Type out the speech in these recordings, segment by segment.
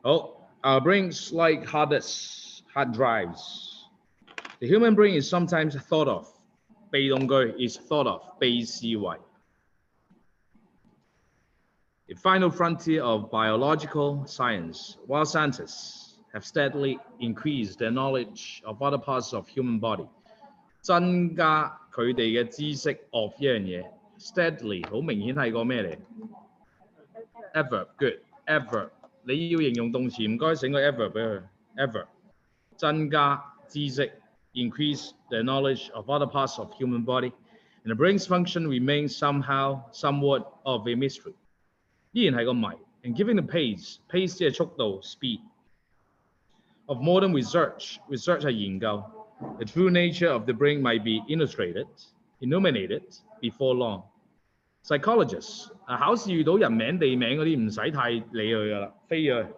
Our brains like hard drives. The human brain is sometimes thought of. 被動句 is thought of. 被思維。The final frontier of biological science, while scientists have steadily increased their knowledge of other parts of human body, 增加佢哋嘅知識 of 一樣嘢 ，steadily 好明顯係個咩嚟 ？Ever good ever， 你要形容動詞唔該整個 ever 俾佢 ever， 增加知識 increase the knowledge of other parts of human body, and the brain's function remains somewhat of a mystery， 依然係個謎 ，and given the pace 即係速度 speed of modern research 係研究。The true nature of the brain might be illuminated before long. Psychologists 考試遇到人名地名嗰啲唔使太理佢噶啦，飛咗去。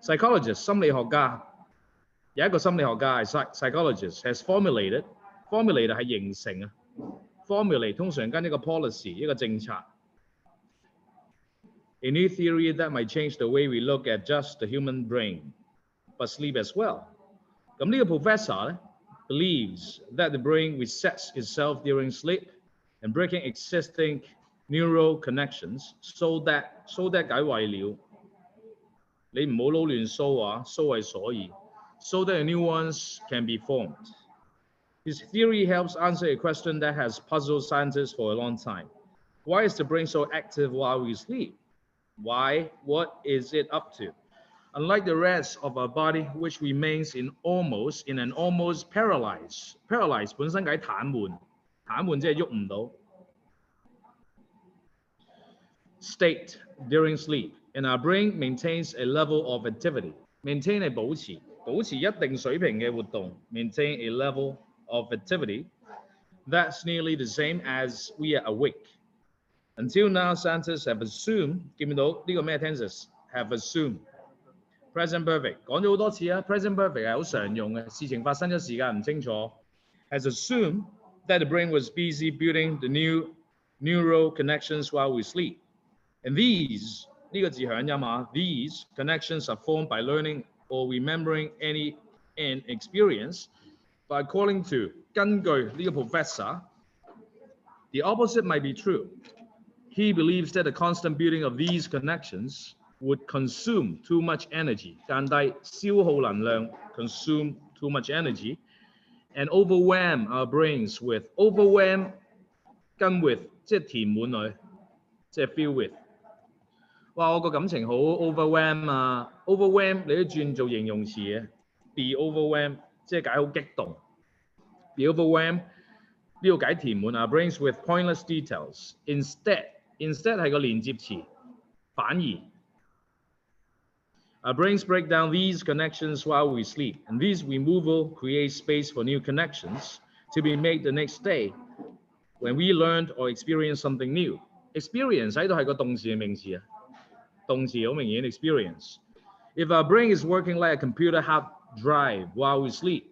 Psychologist 心理學家有一個心理學家係 psychologist has formulate 係形成啊 ，formulate 通常跟一個 policy 一個政策。A new theory that might change the way we look at just the human brain, but sleep as well. 咁呢個 professor 咧？ believes that the brain resets itself during sleep and breaking existing neural connections so that 解為了你唔好撈亂 so 啊 so 係所以 so that new ones can be formed. His theory helps answer a question that has puzzled scientists for a long time. Why is the brain so active while we sleep? Why? What is it up to? Unlike the rest of our body, which remains in an almost paralyzed 本身解癱瘓即係喐唔到 state during sleep, and our brain maintains a level of activity. Maintain 係保持一定水平嘅活動 maintain a level of activity that's nearly the same as we are awake. Until now, scientists have assumed 見唔到呢個咩 tenses have assumed。Present perfect 講咗好多次啊 ，present perfect 係好常用嘅，事情發生咗時間唔清楚。Has assumed that the brain was busy building the new neural connections while we sleep, and these 呢個字響音啊 ，these connections are formed by learning or remembering an experience. But according to 根據呢個 professor，the opposite might be true. He believes that the constant building of these connections would consume too much energy, 間低消耗能量 consume too much energy, and overwhelm our brains with overwhelm 跟 with 即係填滿佢，即係 fill with。哇！我個感情好 overwhelm 啊 ，overwhelm 你都轉做形容詞嘅 ，be overwhelmed 即係解好激動 ，be overwhelmed 呢度解填滿 our brains with pointless details. Instead 係個連接詞，反而。Our brains break down these connections while we sleep, and this removal creates space for new connections to be made the next day when we learned or experienced something new. Experience 喺度係個動詞嘅名詞啊，動詞好明顯 experience. If our brain is working like a computer hard drive while we sleep,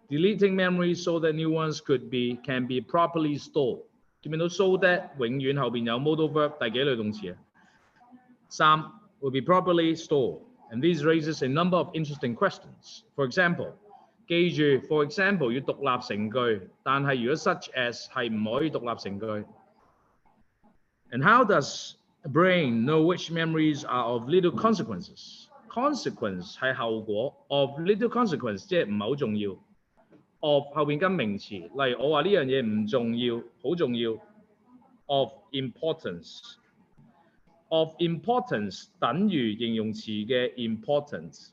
deleting memories so that new ones can be properly stored. 見唔見到 so that 永遠後邊有 modal verb 第幾類動詞啊？3 will be properly stored.And this raises a number of interesting questions. For example, 記住 for example 要獨立成句，但係如果 such as 係唔可以獨立成句。And how does the brain know which memories are of little consequences? Consequence 係後果 ，of little consequence 即係唔係好重要。of 後邊跟名詞，例如我話呢樣嘢唔重要，好重要。of importance。Of importance 等於形容詞嘅 important。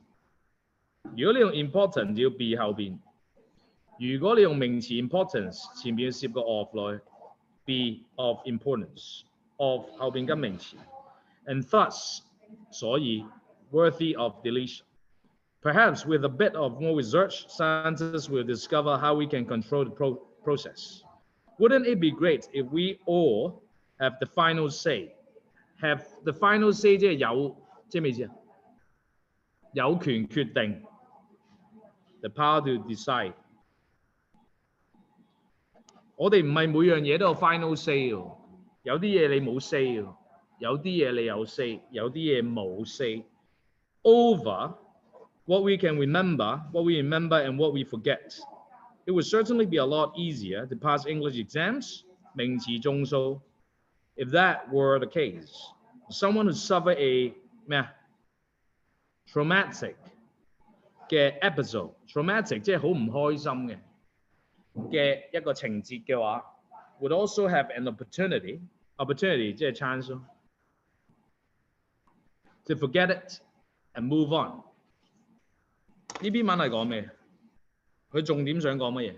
如果你用 important 要 be 後邊，如果你用名詞 importance 前面要攝個 of 落去 ，be of importance。of 後邊跟名詞 ，and thus 所以 worthy of deletion。Perhaps with a bit of more research, scientists will discover how we can control the process. Wouldn't it be great if we all have the final say?Have the final say 即係有，即係咩意思啊？有權決定 ，the power to decide。我哋唔係每樣嘢都有 final say 喎，有啲嘢你冇 say 喎，有啲嘢你有 say，有啲嘢冇 say。over what we can remember, what we remember and what we forget, it would certainly be a lot easier to pass English exams, 名詞中數, if that were the case. Someone who suffered a traumatic 嘅 episode, traumatic 即係好唔開心嘅一個情節嘅話 would also have an opportunity 即係 chance 咯 to forget it and move on. 呢篇文係講咩？佢重點想講乜嘢？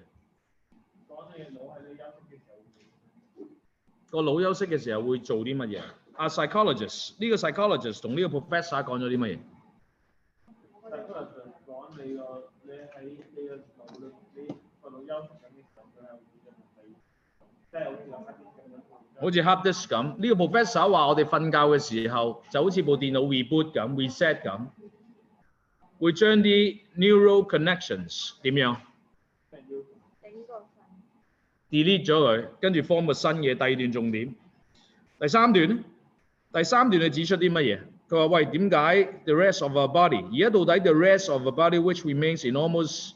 個腦休息嘅時候會做啲乜嘢？啊 psychologist 呢個 psychologist 同呢個 professor 講咗啲乜嘢？好似 hard disk 咁，呢個 professor 話我哋瞓覺嘅時候就好似部電腦 reboot 咁 reset 咁，會將啲 neural connections 點樣 delete 咗佢，跟住 form 個新嘅第二段重點。第三段咧，第三段佢指出啲乜嘢？佢話喂，點解 the rest of our body 而家到底 the rest of our body which remains in almost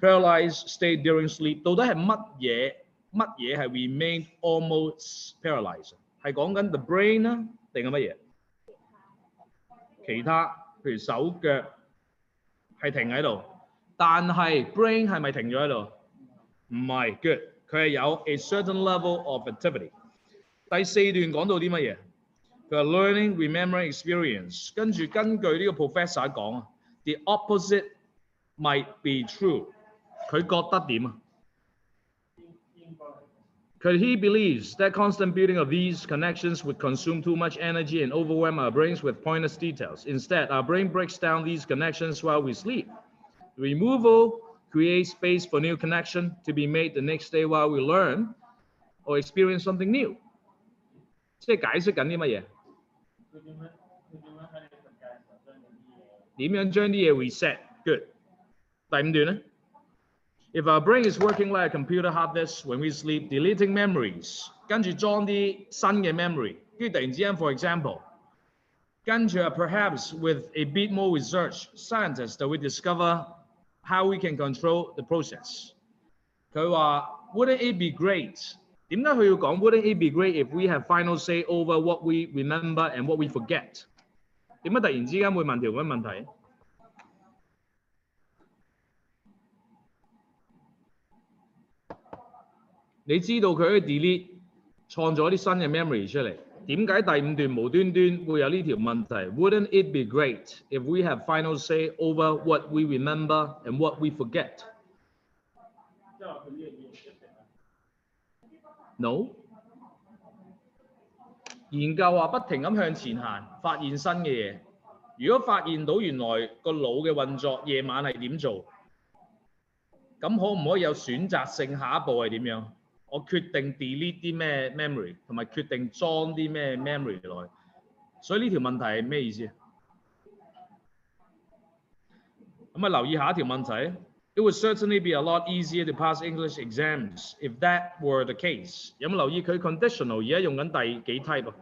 paralyzed state during sleep 到底係乜嘢係 remain almost paralyzed 係講緊 the brain 啦，定係乜嘢？其他譬如手腳係停喺度，但係 brain 係咪停咗喺度？唔係 good， 佢係有 a certain level of activity。第四段講到啲乜嘢？佢話 learning, remembering, experience， 跟住根據呢個 professor 講 the opposite might be true。佢覺得點啊？He believes that constant building of these connections would consume too much energy and overwhelm our brains with pointless details. Instead, our brain breaks down these connections while we sleep. The removal creates space for new connection to be made the next day while we learn or experience something new. 即係解釋緊啲乜嘢？點樣將啲嘢 reset？ Good。第五段咧？ If our brain is working like a computer hard disk when we sleep, deleting memories， 跟住裝啲新嘅 memory， 跟住突然之間 for example， 跟住perhaps with a bit more research, scientists that we discover how we can control the process。 佢話 wouldn't it be great？ 點解佢要講 wouldn't it be great if we have final say over what we remember and what we forget？ 點解突然之間會問條咁嘅問題？你知道佢可以 delete 創咗啲新嘅 memory 出嚟，點解第五段無端端會有呢條問題 ？Wouldn't it be great if we have final say over what we remember and what we forget? No。研究話不停咁向前行，發現新嘅嘢。如果發現到原來個腦嘅運作夜晚係點做，咁可唔可以有選擇性下一步係點樣？我決定 delete 啲咩 memory， 同埋決定裝啲咩 memory 落去。所以呢條問題係咩意思？咁啊，留意下一條問題。It would certainly be a lot easier to pass English exams if that were the case。有冇留意佢 conditional 而家用緊第幾 type 啊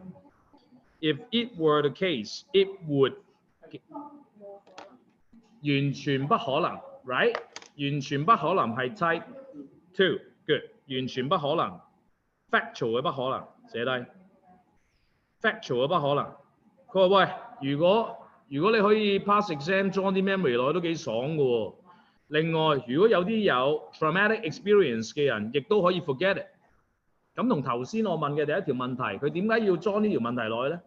？If it were the case, it would 完全不可能 ，right？ 完全不可能係 type 2 good。完全不可能 ，factual 嘅不可能，寫低 factual 嘅不可能。佢話喂，如果你可以 pass exam 裝啲 memory 落去都幾爽嘅喎。另外，如果有啲有 traumatic experience 嘅人，亦都可以 forget it。咁同頭先我問嘅第一條問題，佢點解要裝呢條問題落去咧？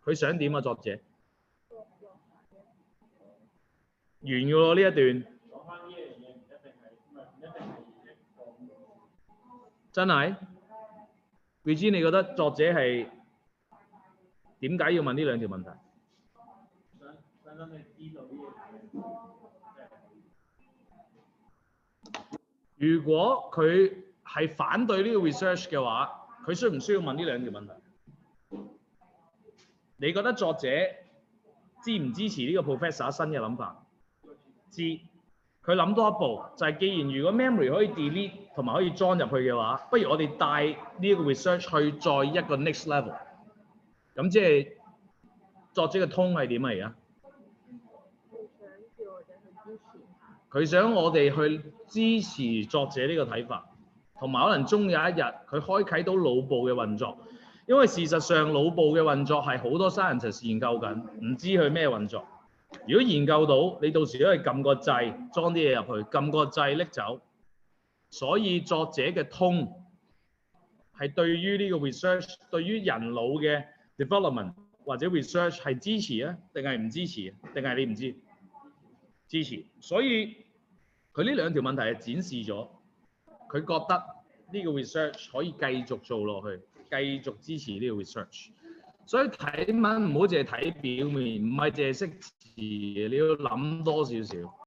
佢想點啊？作者完嘅喎呢一段。真係 ，Regine 你覺得作者係點解要問呢兩條問題？如果佢係反對呢個 research 嘅話，佢需唔需要問呢兩條問題？你覺得作者支唔支持呢個 professor 新嘅諗法？支。佢諗多一步，就係既然如果 memory 可以 delete 同埋可以裝入去嘅話，不如我哋帶呢一個 research 去再一個 next level。咁即係作者嘅通係點啊？而家佢想我哋去支持作者呢個睇法，同埋可能終有一日佢開啟到腦部嘅運作，因為事實上腦部嘅運作係好多 scientist 研究緊，唔知佢咩運作。如果研究到，你到時都係撳個掣，裝啲嘢入去，撳個掣拎走。所以作者嘅通係對於呢個 research， 對於人腦嘅 development 或者 research 係支持啊，定係唔支持啊？定係你唔知？支持。所以佢呢兩條問題係展示咗，佢覺得呢個 research 可以繼續做落去，繼續支持呢個 research。所以睇文唔好淨係睇表面，唔係淨係識詞，你要諗多少少。